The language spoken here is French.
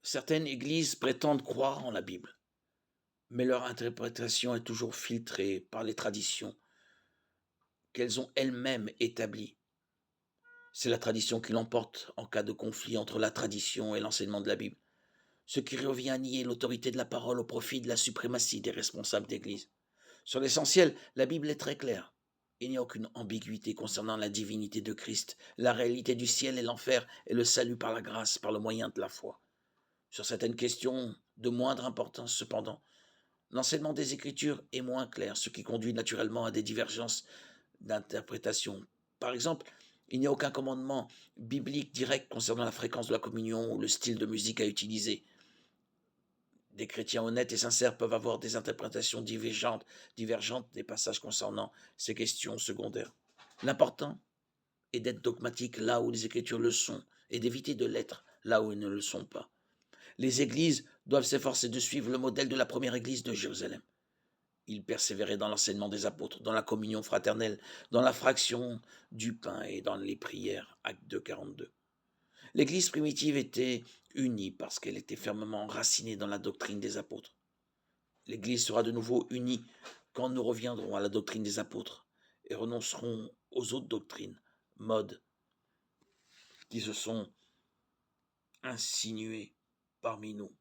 Certaines églises prétendent croire en la Bible, mais leur interprétation est toujours filtrée par les traditions qu'elles ont elles-mêmes établies. C'est la tradition qui l'emporte en cas de conflit entre la tradition et l'enseignement de la Bible, ce qui revient à nier l'autorité de la parole au profit de la suprématie des responsables d'Église. Sur l'essentiel, la Bible est très claire. Il n'y a aucune ambiguïté concernant la divinité de Christ, la réalité du ciel et l'enfer et le salut par la grâce, par le moyen de la foi. Sur certaines questions de moindre importance, cependant, l'enseignement des Écritures est moins clair, ce qui conduit naturellement à des divergences d'interprétation. Par exemple, il n'y a aucun commandement biblique direct concernant la fréquence de la communion ou le style de musique à utiliser. Des chrétiens honnêtes et sincères peuvent avoir des interprétations divergentes des passages concernant ces questions secondaires. L'important est d'être dogmatique là où les Écritures le sont et d'éviter de l'être là où elles ne le sont pas. Les églises doivent s'efforcer de suivre le modèle de la première église de Jérusalem. Ils persévéraient dans l'enseignement des apôtres, dans la communion fraternelle, dans la fraction du pain et dans les prières. Acte 2, 42. L'église primitive était unie parce qu'elle était fermement enracinée dans la doctrine des apôtres. L'Église sera de nouveau unie quand nous reviendrons à la doctrine des apôtres et renoncerons aux autres doctrines, modes qui se sont insinuées parmi nous.